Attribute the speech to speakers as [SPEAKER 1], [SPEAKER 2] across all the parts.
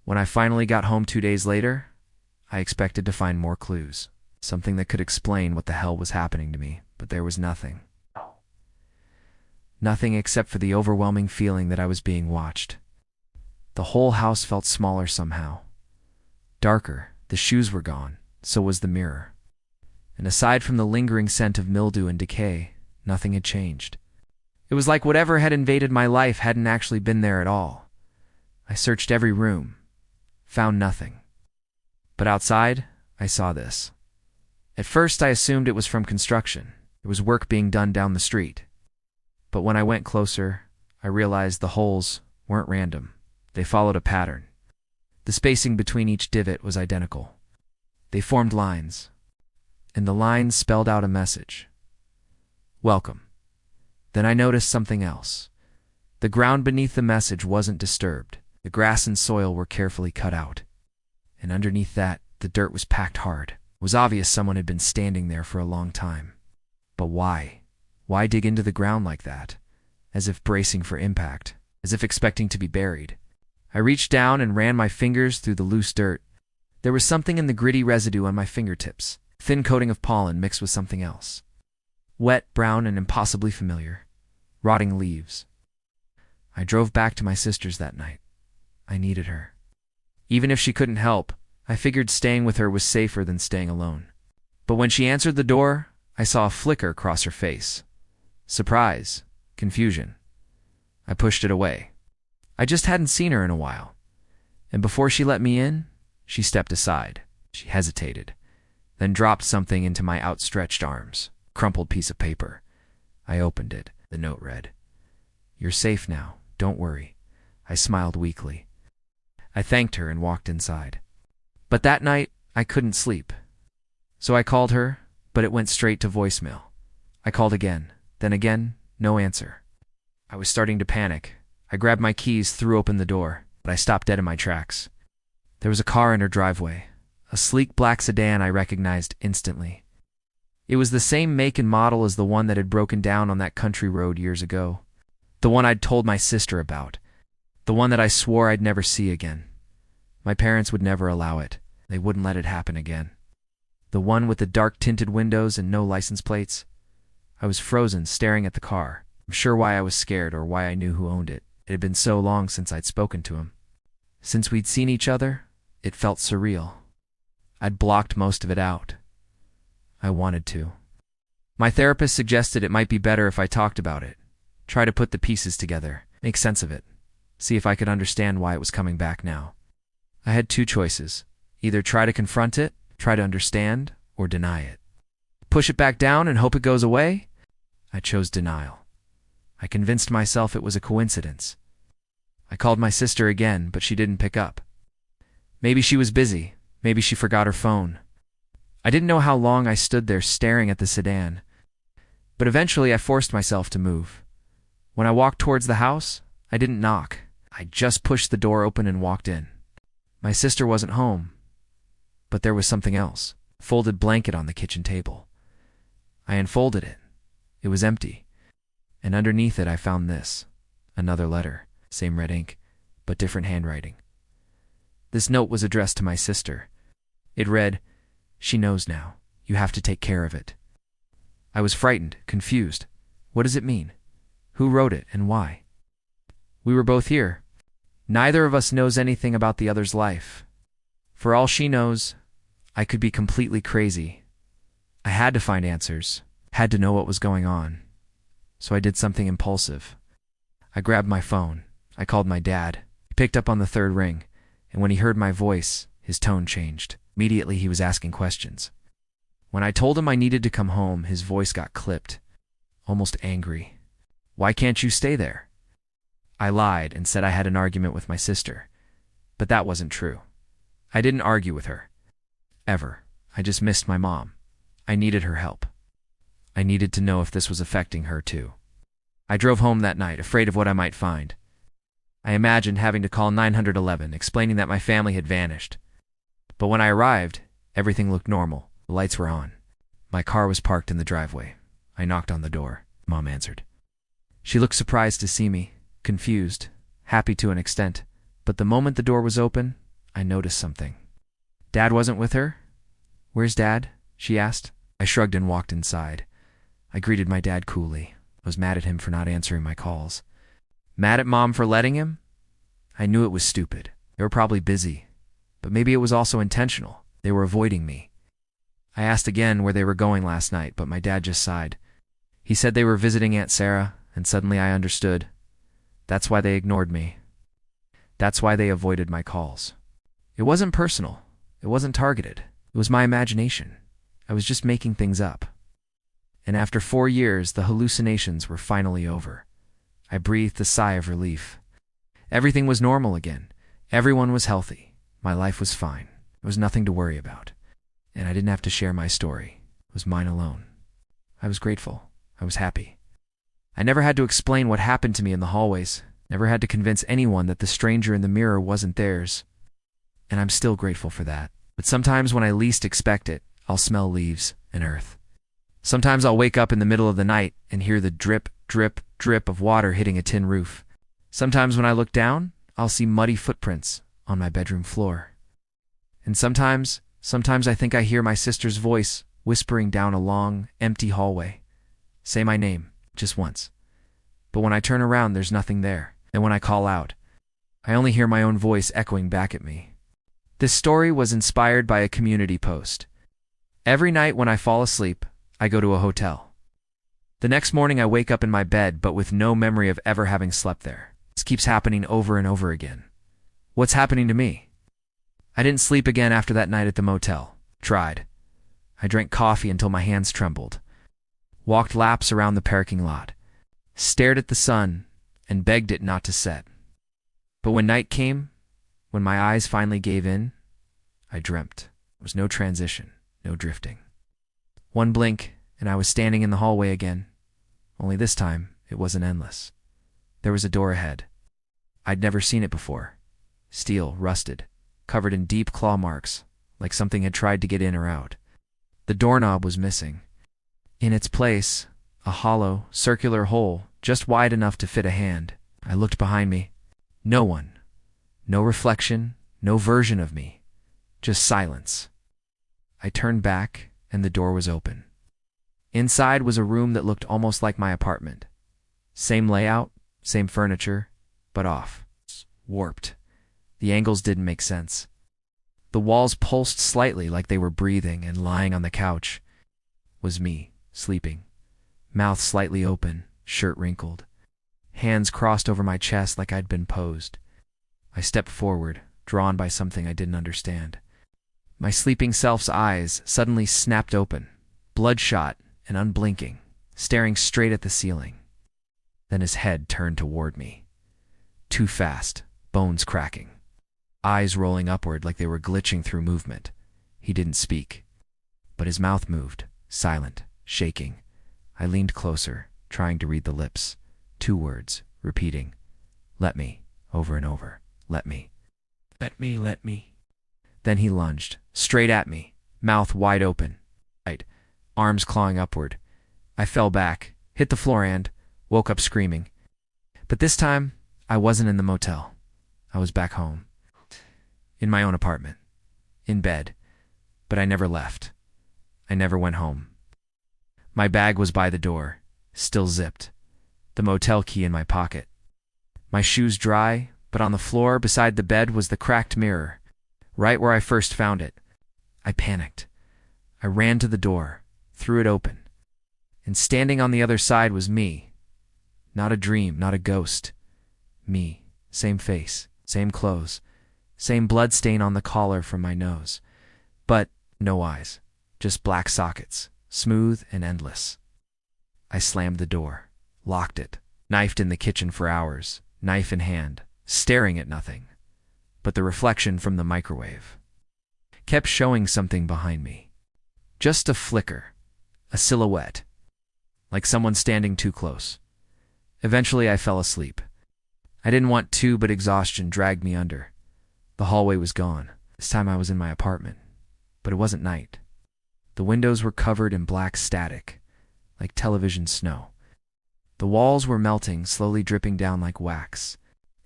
[SPEAKER 1] When I finally got home 2 days later, I expected to find more clues, something that could explain what the hell was happening to me, but there was nothing. Nothing except for the overwhelming feeling that I was being watched. The whole house felt smaller somehow. Darker, the shoes were gone, so was the mirror. And aside from the lingering scent of mildew and decay, nothing had changed. It was like whatever had invaded my life hadn't actually been there at all. I searched every room, found nothing. But outside, I saw this. At first, I assumed it was from construction. There was work being done down the street. But when I went closer, I realized the holes weren't random. They followed a pattern. The spacing between each divot was identical. They formed lines, and the lines spelled out a message. Welcome. Then I noticed something else. The ground beneath the message wasn't disturbed. The grass and soil were carefully cut out. And underneath that, the dirt was packed hard. It was obvious someone had been standing there for a long time. But why? Why dig into the ground like that? As if bracing for impact, as if expecting to be buried. I reached down and ran my fingers through the loose dirt. There was something in the gritty residue on my fingertips, a thin coating of pollen mixed with something else. Wet, brown, and impossibly familiar. Rotting leaves. I drove back to my sister's that night. I needed her. Even if she couldn't help, I figured staying with her was safer than staying alone. But when she answered the door, I saw a flicker cross her face. Surprise. Confusion. I pushed it away. I just hadn't seen her in a while. And before she let me in, she stepped aside. She hesitated, then dropped something into my outstretched arms. A crumpled piece of paper. I opened it. The note read, "You're safe now. Don't worry." I smiled weakly. I thanked her and walked inside. But that night, I couldn't sleep. So I called her, but it went straight to voicemail. I called again, then again, no answer. I was starting to panic. I grabbed my keys, threw open the door, but I stopped dead in my tracks. There was a car in her driveway, a sleek black sedan I recognized instantly. It was the same make and model as the one that had broken down on that country road years ago. The one I'd told my sister about. The one that I swore I'd never see again. My parents would never allow it. They wouldn't let it happen again. The one with the dark tinted windows and no license plates. I was frozen, staring at the car. I'm sure why I was scared or why I knew who owned it. It had been so long since I'd spoken to him. Since we'd seen each other, it felt surreal. I'd blocked most of it out. I wanted to. My therapist suggested it might be better if I talked about it. Try to put the pieces together, make sense of it. See if I could understand why it was coming back now. I had two choices. Either try to confront it, try to understand, or deny it. Push it back down and hope it goes away? I chose denial. I convinced myself it was a coincidence. I called my sister again, but she didn't pick up. Maybe she was busy. Maybe she forgot her phone. I didn't know how long I stood there staring at the sedan. But eventually I forced myself to move. When I walked towards the house, I didn't knock. I just pushed the door open and walked in. My sister wasn't home. But there was something else. A folded blanket on the kitchen table. I unfolded it. It was empty. And underneath it I found this. Another letter. Same red ink, but different handwriting. This note was addressed to my sister. It read, "She knows now. You have to take care of it." I was frightened, confused. What does it mean? Who wrote it and why? We were both here. Neither of us knows anything about the other's life. For all she knows, I could be completely crazy. I had to find answers, had to know what was going on. So I did something impulsive. I grabbed my phone. I called my dad. He picked up on the third ring, and when he heard my voice, his tone changed. Immediately he was asking questions. When I told him I needed to come home, his voice got clipped, almost angry. "Why can't you stay there?" I lied and said I had an argument with my sister, but that wasn't true. I didn't argue with her. Ever. I just missed my mom. I needed her help. I needed to know if this was affecting her too. I drove home that night, afraid of what I might find. I imagined having to call 911, explaining that my family had vanished. But when I arrived, everything looked normal. The lights were on. My car was parked in the driveway. I knocked on the door. Mom answered. She looked surprised to see me, confused, happy to an extent. But the moment the door was open, I noticed something. Dad wasn't with her? Where's Dad? She asked. I shrugged and walked inside. I greeted my dad coolly. I was mad at him for not answering my calls. Mad at Mom for letting him? I knew it was stupid. They were probably busy. But maybe it was also intentional. They were avoiding me. I asked again where they were going last night, but my dad just sighed. He said they were visiting Aunt Sarah, and suddenly I understood. That's why they ignored me. That's why they avoided my calls. It wasn't personal. It wasn't targeted. It was my imagination. I was just making things up. And after 4 years, the hallucinations were finally over. I breathed a sigh of relief. Everything was normal again. Everyone was healthy. My life was fine. There was nothing to worry about. And I didn't have to share my story. It was mine alone. I was grateful. I was happy. I never had to explain what happened to me in the hallways. Never had to convince anyone that the stranger in the mirror wasn't theirs. And I'm still grateful for that. But sometimes when I least expect it, I'll smell leaves and earth. Sometimes I'll wake up in the middle of the night and hear the drip, drip, drip of water hitting a tin roof. Sometimes when I look down, I'll see muddy footprints on my bedroom floor. And sometimes I think I hear my sister's voice whispering down a long, empty hallway. Say my name, just once. But when I turn around, there's nothing there. And when I call out, I only hear my own voice echoing back at me. This story was inspired by a community post. Every night when I fall asleep, I go to a hotel. The next morning I wake up in my bed, but with no memory of ever having slept there. This keeps happening over and over again. What's happening to me? I didn't sleep again after that night at the motel. Tried. I drank coffee until my hands trembled. Walked laps around the parking lot. Stared at the sun and begged it not to set. But when night came, when my eyes finally gave in, I dreamt. There was no transition, no drifting. One blink, and I was standing in the hallway again. Only this time, it wasn't endless. There was a door ahead. I'd never seen it before. Steel, rusted, covered in deep claw marks, like something had tried to get in or out. The doorknob was missing. In its place, a hollow, circular hole, just wide enough to fit a hand. I looked behind me. No one. No reflection, no version of me. Just silence. I turned back, and the door was open. Inside was a room that looked almost like my apartment. Same layout, same furniture, but off. Warped. The angles didn't make sense. The walls pulsed slightly like they were breathing, and lying on the couch was me, sleeping. Mouth slightly open, shirt wrinkled. Hands crossed over my chest like I'd been posed. I stepped forward, drawn by something I didn't understand. My sleeping self's eyes suddenly snapped open, bloodshot and unblinking, staring straight at the ceiling. Then his head turned toward me. Too fast, bones cracking. Eyes rolling upward like they were glitching through movement. He didn't speak, but his mouth moved, silent, shaking. I leaned closer, trying to read the lips. 2 words, repeating, "Let me," over and over. Let me. Let me, let me. Then he lunged, straight at me, mouth wide open. Right, arms clawing upward. I fell back, hit the floor and woke up screaming. But this time, I wasn't in the motel. I was back home. In my own apartment. In bed. But I never left. I never went home. My bag was by the door, still zipped. The motel key in my pocket. My shoes dry, but on the floor beside the bed was the cracked mirror, right where I first found it. I panicked. I ran to the door, threw it open. And standing on the other side was me. Not a dream, not a ghost. Me. Same face, same clothes, same blood stain on the collar from my nose. But no eyes, just black sockets, smooth and endless. I slammed the door, locked it, knifed in the kitchen for hours, knife in hand, staring at nothing but the reflection from the microwave. Kept showing something behind me. Just a flicker, a silhouette, like someone standing too close. Eventually I fell asleep. I didn't want to, but exhaustion dragged me under. The hallway was gone. This time I was in my apartment, but it wasn't night. The windows were covered in black static, like television snow. The walls were melting, slowly dripping down like wax.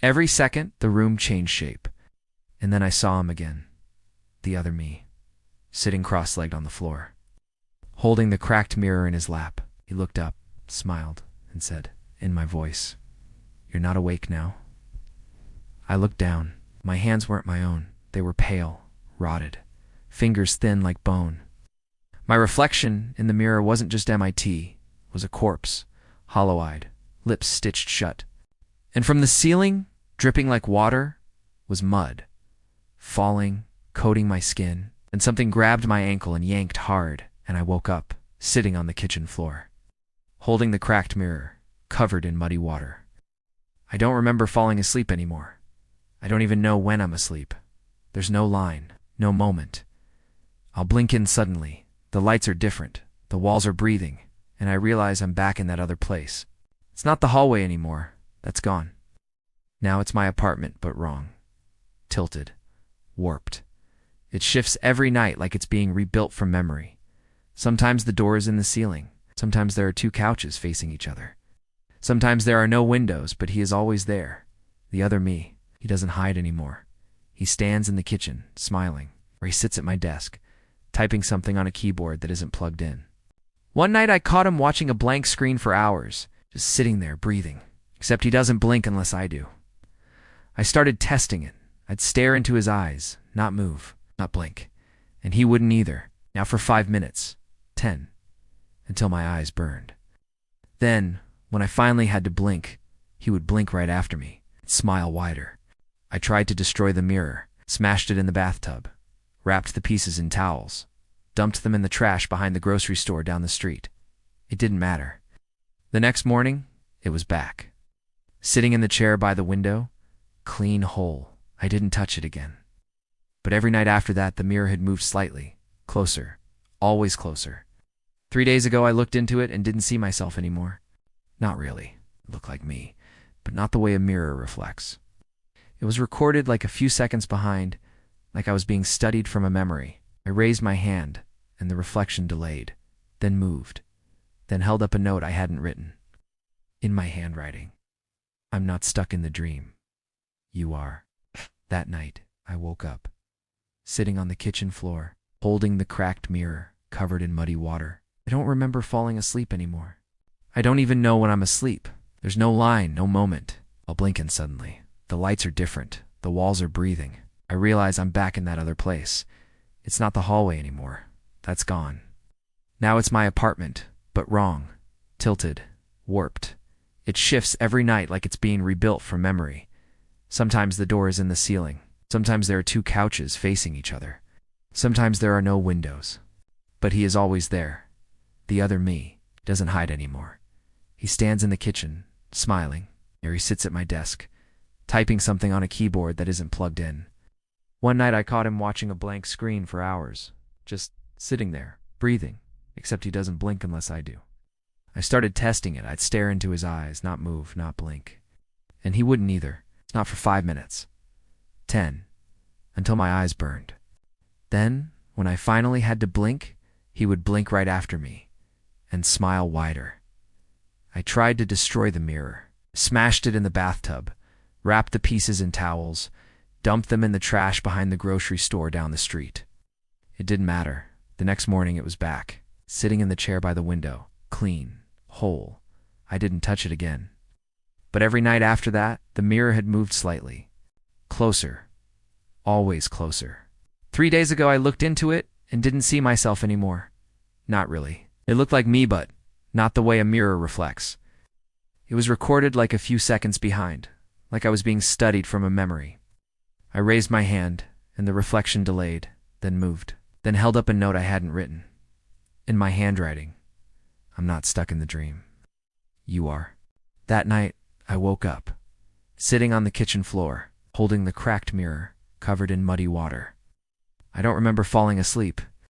[SPEAKER 1] Every second, the room changed shape. And then I saw him again, the other me, sitting cross-legged on the floor, holding the cracked mirror in his lap. He looked up, smiled, and said, in my voice, "You're not awake now?" I looked down. My hands weren't my own. They were pale, rotted, fingers thin like bone. My reflection in the mirror wasn't just MIT, it was a corpse, hollow-eyed, lips stitched shut. And from the ceiling, dripping like water, was mud, falling, coating my skin, and something grabbed my ankle and yanked hard, and I woke up, sitting on the kitchen floor, holding the cracked mirror, covered in muddy water. I don't remember falling asleep anymore. I don't even know when I'm asleep. There's no line, no moment. I'll blink in suddenly. The lights are different. The walls are breathing, and I realize I'm back in that other place. It's not the hallway anymore. That's gone. Now it's my apartment, but wrong. Tilted. Warped. It shifts every night like it's being rebuilt from memory. Sometimes the door is in the ceiling. Sometimes there are two couches facing each other. Sometimes there are no windows, but he is always there. The other me. He doesn't hide anymore. He stands in the kitchen, smiling, or he sits at my desk, typing something on a keyboard that isn't plugged in. One night I caught him watching a blank screen for hours, just sitting there, breathing. Except he doesn't blink unless I do. I started testing it. I'd stare into his eyes, not move, not blink. And he wouldn't either. Now for 5 minutes, 10, until my eyes burned. Then, when I finally had to blink, he would blink right after me, and smile wider. I tried to destroy the mirror, smashed it in the bathtub, wrapped the pieces in towels, dumped them in the trash behind the grocery store down the street. It didn't matter. The next morning, it was back. Sitting in the chair by the window, clean whole. I didn't touch it again. But every night after that, the mirror had moved slightly, closer, always closer. 3 days ago, I looked into it and didn't see myself anymore. Not really. It looked like me, but not the way a mirror reflects. It was recorded like a few seconds behind, like I was being studied from a memory. I raised my hand, and the reflection delayed, then moved, then held up a note I hadn't written. In my handwriting. I'm not stuck in the dream. You are. That night, I woke up, sitting on the kitchen floor, holding the cracked mirror, covered in muddy water. I don't remember falling asleep anymore. I don't even know when I'm asleep. There's no line, no moment. I'll blink in suddenly. The lights are different. The walls are breathing. I realize I'm back in that other place. It's not the hallway anymore. That's gone. Now it's my apartment, but wrong. Tilted. Warped. It shifts every night like it's being rebuilt from memory. Sometimes the door is in the ceiling. Sometimes there are two couches facing each other. Sometimes there are no windows. But he is always there. The other me doesn't hide anymore. He stands in the kitchen, smiling, or he sits at my desk, typing something on a keyboard that isn't plugged in. One night I caught him watching a blank screen for hours, just sitting there, breathing, except he doesn't blink unless I do. I started testing it. I'd stare into his eyes, not move, not blink. And he wouldn't either. Not for 5 minutes. 10. Until my eyes burned. Then, when I finally had to blink, he would blink right after me, and smile wider. I tried to destroy the mirror, smashed it in the bathtub, wrapped the pieces in towels, dumped them in the trash behind the grocery store down the street. It didn't matter. The next morning it was back, sitting in the chair by the window, clean, whole. I didn't touch it again. But every night after that, the mirror had moved slightly. Closer. Always closer. 3 days ago I looked into it and didn't see myself anymore. Not really. It looked like me, but not the way a mirror reflects. It was recorded like a few seconds behind, like I was being studied from a memory. I raised my hand, and the reflection delayed, then moved, then held up a note I hadn't written. In my handwriting. I'm not stuck in the dream. You are. That night, I woke up, sitting on the kitchen floor, holding the cracked mirror, covered in muddy water. I don't remember falling asleep.